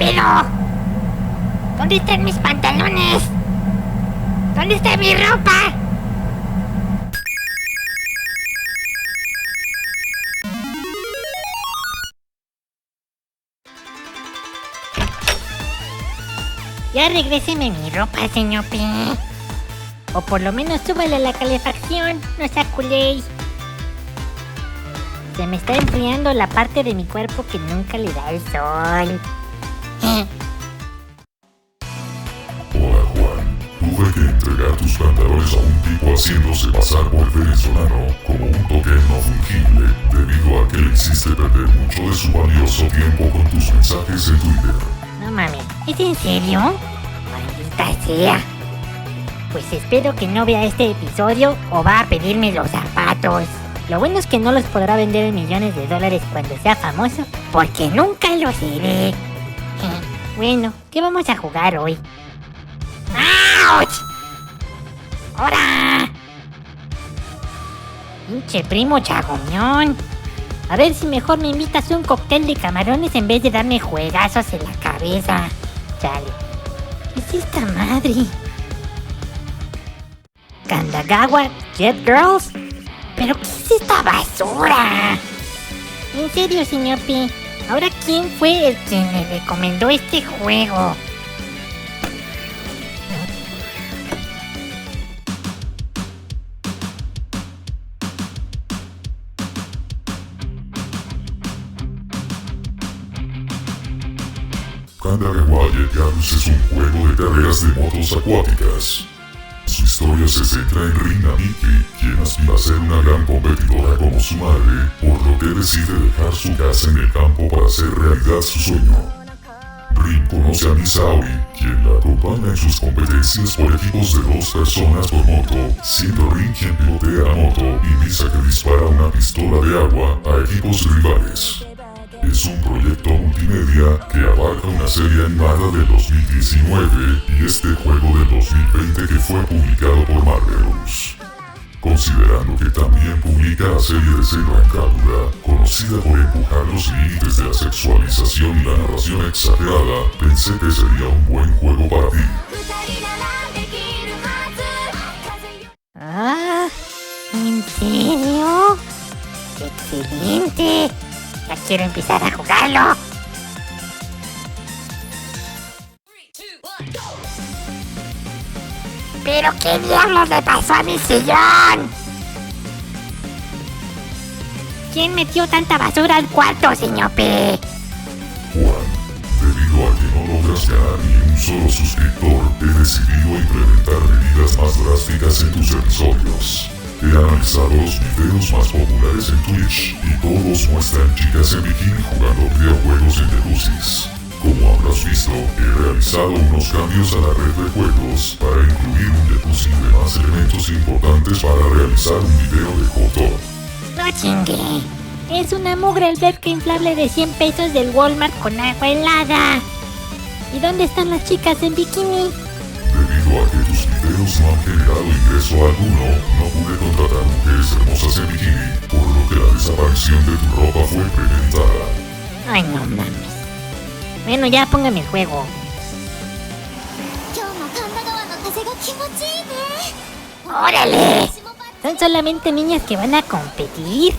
pedo? ¿Dónde están mis pantalones? ¿Dónde está mi ropa? Ya regréseme mi ropa, señor P. O por lo menos súbale a la calefacción, no sea culé. Se me está enfriando la parte de mi cuerpo que nunca le da el sol. Hola Juan, tuve que entregar tus pantalones a un tipo haciéndose pasar por venezolano como un token no fungible debido a que le hiciste perder mucho de su valioso tiempo con tus mensajes en Twitter. No mames, ¿es en serio? Maldita sea. Pues espero que no vea este episodio o va a pedirme los zapatos. Lo bueno es que no los podrá vender en millones de dólares cuando sea famoso, porque nunca lo seré. Bueno, ¿qué vamos a jugar hoy? ¡Auch! ¡Hora! Pinche primo chagoñón. A ver si mejor me invitas un cóctel de camarones en vez de darme juegazos en la cabeza. Chale. ¿Qué es esta madre? Kandagawa Jet Girls. ¿Pero qué es esta basura? En serio, señor P. ¿Ahora quién fue el que me recomendó este juego? Kandagawa Jet Girls es un juego de carreras de motos acuáticas. Su historia se centra en Rin Namiki, quien aspira a ser una gran competidora como su madre, por lo que decide dejar su casa en el campo para hacer realidad su sueño. Rin conoce a Misaori, quien la acompaña en sus competencias por equipos de 2 personas por moto, siendo Rin quien pilotea la moto y Misa que dispara una pistola de agua a equipos rivales. Es un proyecto multimedia que abarca una serie animada del 2019 y este juego del 2020 que fue publicado por Marvelous. Considerando que también publica la serie de Senua Encadura, conocida por empujar los límites de la sexualización y la narración exagerada, pensé que sería un buen juego para ti. Ah, ¿en serio? ¡Excelente! Ya quiero empezar a jugarlo. ¿Pero qué diablos le pasó a mi sillón? ¿Quién metió tanta basura al cuarto, señor P? Juan, debido a que no logras ganar ni un solo suscriptor, he decidido implementar medidas más drásticas en tus episodios. He analizado los videos más populares en Twitch y todos muestran chicas en bikini jugando videojuegos en jacuzzis. Como habrás visto, he realizado unos cambios a la red de juegos para incluir un jacuzzi de más elementos importantes para realizar un video de hot. No chingue. Es una mugre alberca inflable de 100 pesos del Walmart con agua helada. ¿Y dónde están las chicas en bikini? Debido a que tus videos no han generado ingreso alguno, no pude contratar mujeres hermosas en bikini, por lo que la desaparición de tu ropa fue premeditada. Ay, no mames. Bueno, ya póngame el juego. ¡Órale! ¿Son solamente niñas que van a competir?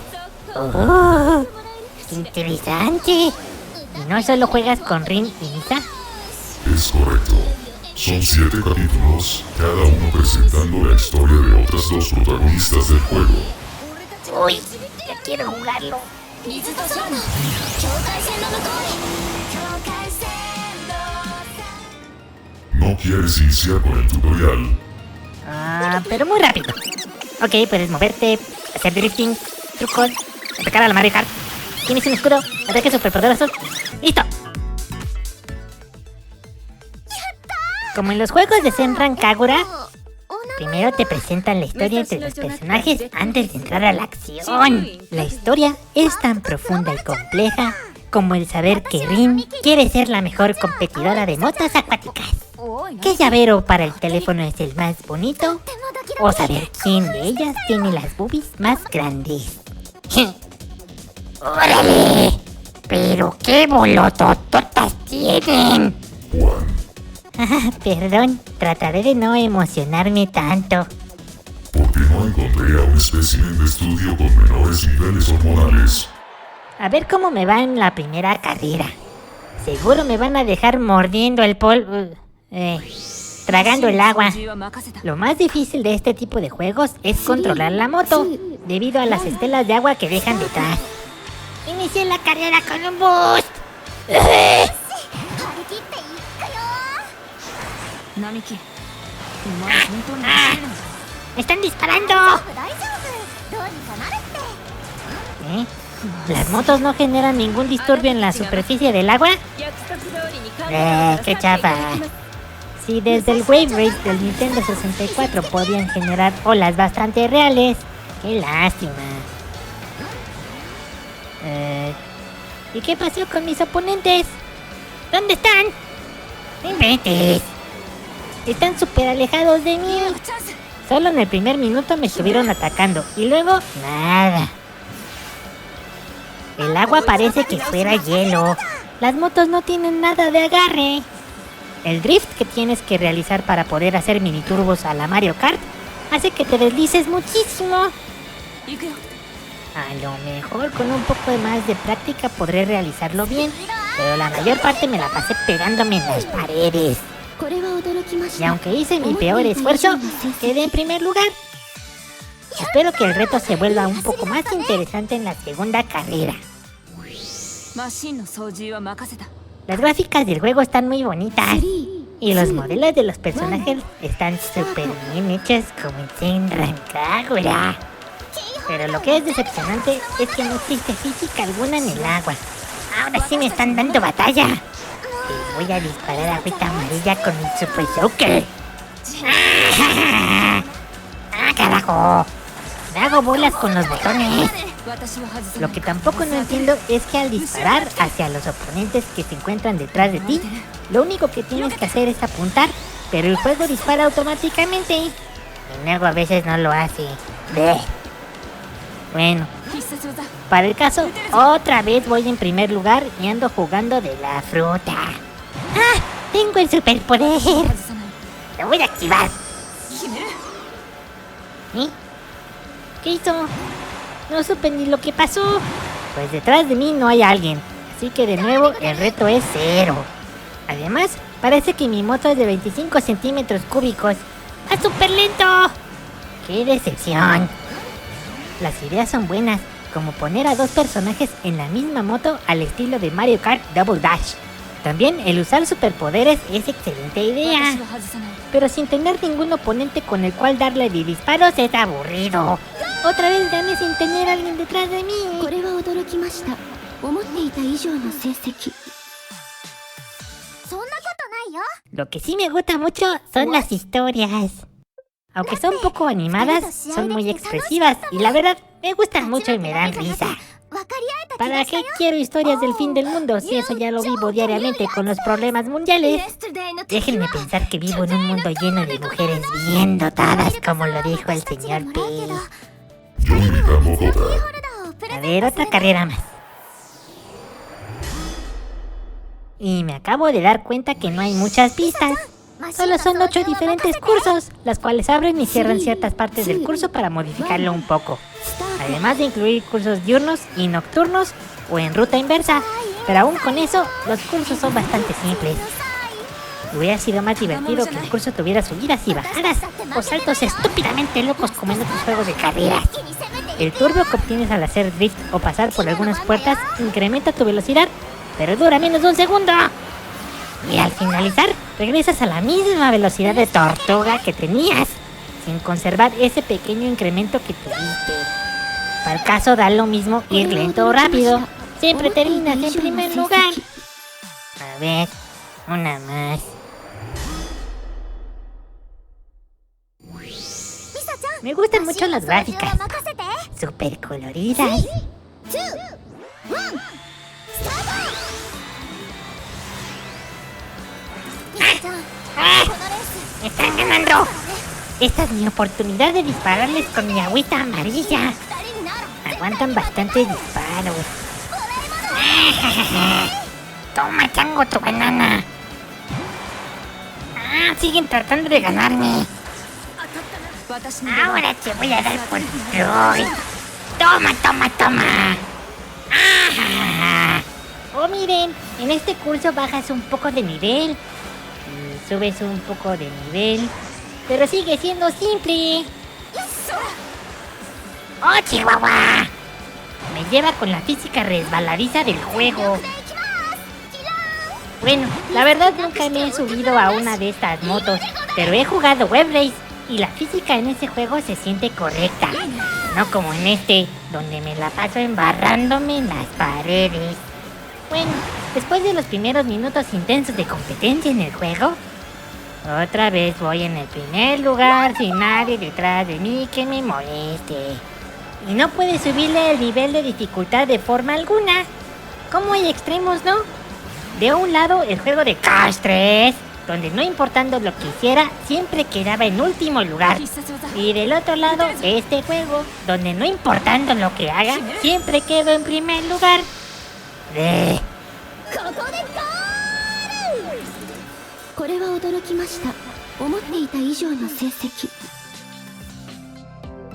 ¡Oh! ¡Qué interesante! ¿Y no solo juegas con Rin y Misa? Es correcto. Son 7 capítulos, cada uno presentando la historia de otras 2 protagonistas del juego. ¡Uy! ¡Ya quiero jugarlo! ¿No quieres iniciar con el tutorial? Pero muy rápido. Ok, puedes moverte, hacer drifting, trucos, atacar a la Mario Kart. Tienes un escudo, ataque superpoderoso. ¡Listo! Como en los juegos de Senran Kagura, primero te presentan la historia entre los personajes antes de entrar a la acción. La historia es tan profunda y compleja como el saber que Rin quiere ser la mejor competidora de motos acuáticas. ¿Qué llavero para el teléfono es el más bonito? O saber quién de ellas tiene las boobies más grandes. ¡Órale! ¡Pero qué bolotototas tienen! Juan, Perdón, trataré de no emocionarme tanto. porque no encontré a un espécimen de estudio con menores niveles hormonales. A ver cómo me va en la primera carrera. Seguro me van a dejar mordiendo el polvo... tragando el agua. Lo más difícil de este tipo de juegos es controlar la moto, debido a las estelas de agua que dejan detrás. Inicié la carrera con un boost. ¡Me están disparando! ¿Eh? ¿Las motos no generan ningún disturbio en la superficie del agua? ¡Qué chafa! Si desde el Wave Race del Nintendo 64 podían generar olas bastante reales, ¡qué lástima! ¿Y qué pasó con mis oponentes? ¿Dónde están? ¡No inventes! Están súper alejados de mí. Solo en el primer minuto me estuvieron atacando y luego nada. El agua parece que fuera hielo. Las motos no tienen nada de agarre. El drift que tienes que realizar para poder hacer mini turbos a la Mario Kart hace que te deslices muchísimo. A lo mejor con un poco más de práctica podré realizarlo bien, pero la mayor parte me la pasé pegándome en las paredes. Y aunque hice mi peor esfuerzo, quedé en primer lugar. Espero que el reto se vuelva un poco más interesante en la segunda carrera. Las gráficas del juego están muy bonitas y los modelos de los personajes están súper bien hechos como en Senran Kagura. Pero lo que es decepcionante es que no existe física alguna en el agua. Ahora sí me están dando batalla. Les voy a disparar a Rita Amarilla con el Super Joker. ¡Ah, carajo! Me hago bolas con los botones. Lo que tampoco no entiendo es que al disparar hacia los oponentes que se encuentran detrás de ti, lo único que tienes que hacer es apuntar, pero el juego dispara automáticamente. Y luego a veces no lo hace. ¡Bleh! Bueno, para el caso, otra vez voy en primer lugar y ando jugando de la fruta. ¡Ah! ¡Tengo el superpoder! ¡Lo voy a activar! ¿Eh? ¿Qué hizo? No supe ni lo que pasó. Pues detrás de mí no hay alguien, así que de nuevo el reto es 0. Además, parece que mi moto es de 25 centímetros cúbicos. ¡Ah, súper lento! ¡Qué decepción! Las ideas son buenas, como poner a dos personajes en la misma moto al estilo de Mario Kart Double Dash. También el usar superpoderes es excelente idea, pero sin tener ningún oponente con el cual darle de disparos es aburrido. Otra vez gané sin tener a alguien detrás de mí. Lo que sí me gusta mucho son las historias. Aunque son poco animadas, son muy expresivas y la verdad me gustan mucho y me dan risa. ¿Para qué quiero historias del fin del mundo si eso ya lo vivo diariamente con los problemas mundiales? Déjenme pensar que vivo en un mundo lleno de mujeres bien dotadas, como lo dijo el señor P. Yo me llamo Jota. A ver, otra carrera más. Y me acabo de dar cuenta que no hay muchas pistas. Solo son 8 diferentes cursos, las cuales abren y cierran ciertas partes del curso para modificarlo un poco. Además de incluir cursos diurnos y nocturnos o en ruta inversa. Pero aún con eso, los cursos son bastante simples. Hubiera sido más divertido que el curso tuviera subidas y bajadas o saltos estúpidamente locos como en otros juegos de carreras. El turbo que obtienes al hacer drift o pasar por algunas puertas incrementa tu velocidad, pero dura menos de un segundo. Y al finalizar, regresas a la misma velocidad de tortuga que tenías, sin conservar ese pequeño incremento que tuviste. Para el caso da lo mismo ir lento o rápido, siempre terminas en primer lugar. A ver, una más. Me gustan mucho las gráficas, súper coloridas. ¡Me están ganando! Esta es mi oportunidad de dispararles con mi agüita amarilla. Aguantan bastantes disparos. Toma, chango, tu banana. Siguen tratando de ganarme. Ahora te voy a dar por Troy. Toma. Oh, miren, en este curso bajas un poco de nivel, subes un poco de nivel, pero sigue siendo simple. ¡Oh, Chihuahua! Me lleva con la física resbaladiza del juego. Bueno, la verdad nunca me he subido a una de estas motos, pero he jugado Web Race y la física en ese juego se siente correcta. No como en este, donde me la paso embarrándome en las paredes. Bueno, después de los primeros minutos intensos de competencia en el juego, otra vez voy en el primer lugar sin nadie detrás de mí que me moleste. Y no puedes subirle el nivel de dificultad de forma alguna. ¿Cómo hay extremos, no? De un lado el juego de Cars 3, donde no importando lo que hiciera, siempre quedaba en último lugar. Y del otro lado, este juego, donde no importando lo que haga, siempre quedo en primer lugar.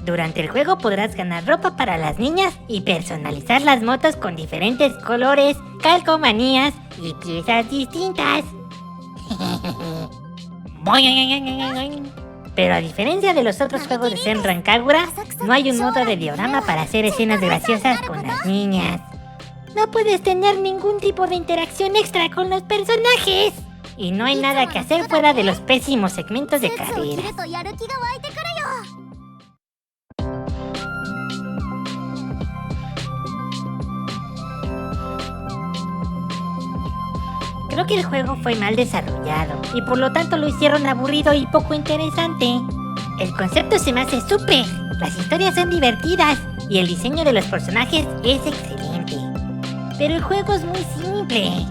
Durante el juego podrás ganar ropa para las niñas y personalizar las motos con diferentes colores, calcomanías y piezas distintas. Pero a diferencia de los otros juegos de Senran Kagura, no hay un modo de diorama para hacer escenas graciosas con las niñas. No puedes tener ningún tipo de interacción extra con los personajes. Y no hay nada que hacer fuera de los pésimos segmentos de carreras. Creo que el juego fue mal desarrollado y por lo tanto lo hicieron aburrido y poco interesante. El concepto se me hace súper, las historias son divertidas y el diseño de los personajes es excelente. Pero el juego es muy simple.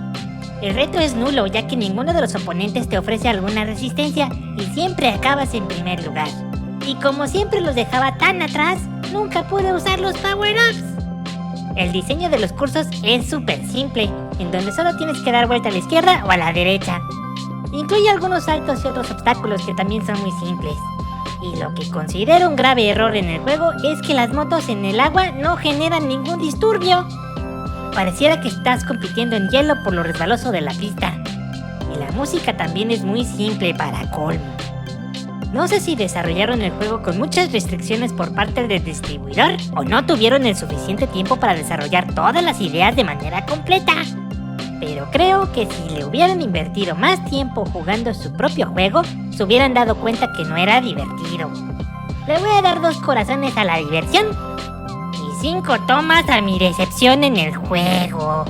El reto es nulo ya que ninguno de los oponentes te ofrece alguna resistencia y siempre acabas en primer lugar. Y como siempre los dejaba tan atrás, nunca pude usar los power-ups. El diseño de los cursos es súper simple, en donde solo tienes que dar vuelta a la izquierda o a la derecha. Incluye algunos saltos y otros obstáculos que también son muy simples. Y lo que considero un grave error en el juego es que las motos en el agua no generan ningún disturbio. Pareciera que estás compitiendo en hielo por lo resbaloso de la pista. Y la música también es muy simple para colmo. No sé si desarrollaron el juego con muchas restricciones por parte del distribuidor o no tuvieron el suficiente tiempo para desarrollar todas las ideas de manera completa. Pero creo que si le hubieran invertido más tiempo jugando su propio juego, se hubieran dado cuenta que no era divertido. Le voy a dar 2 corazones a la diversión y 5 tomas a mi decepción en el juego.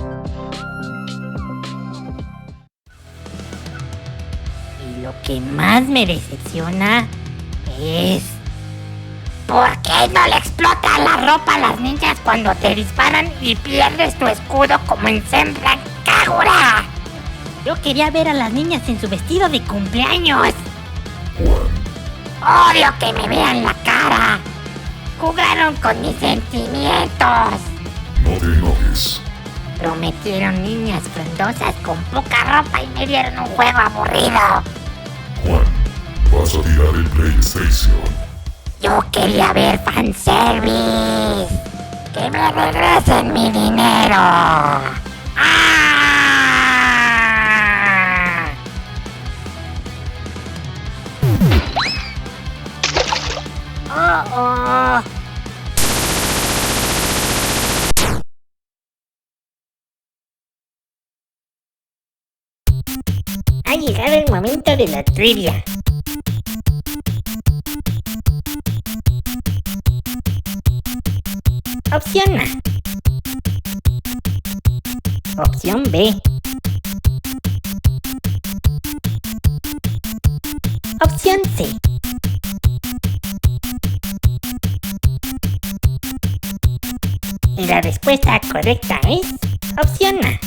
Lo que más me decepciona es... ¿por qué no le explota la ropa a las niñas cuando te disparan y pierdes tu escudo como en Senran Kagura? Yo quería ver a las niñas en su vestido de cumpleaños. Odio que me vean la cara. Jugaron con mis sentimientos. No te enojes. Prometieron niñas frondosas con poca ropa y me dieron un juego aburrido. Juan, vas a tirar el PlayStation. Yo quería ver fanservice. ¡Que me regresen mi dinero! ¡Ah! ¡Oh! Ha llegado el momento de la trivia. Opción A. Opción B. Opción C. Y la respuesta correcta es opción A.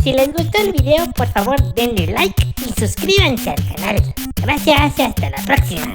Si les gustó el video, por favor denle like y suscríbanse al canal. Gracias y hasta la próxima.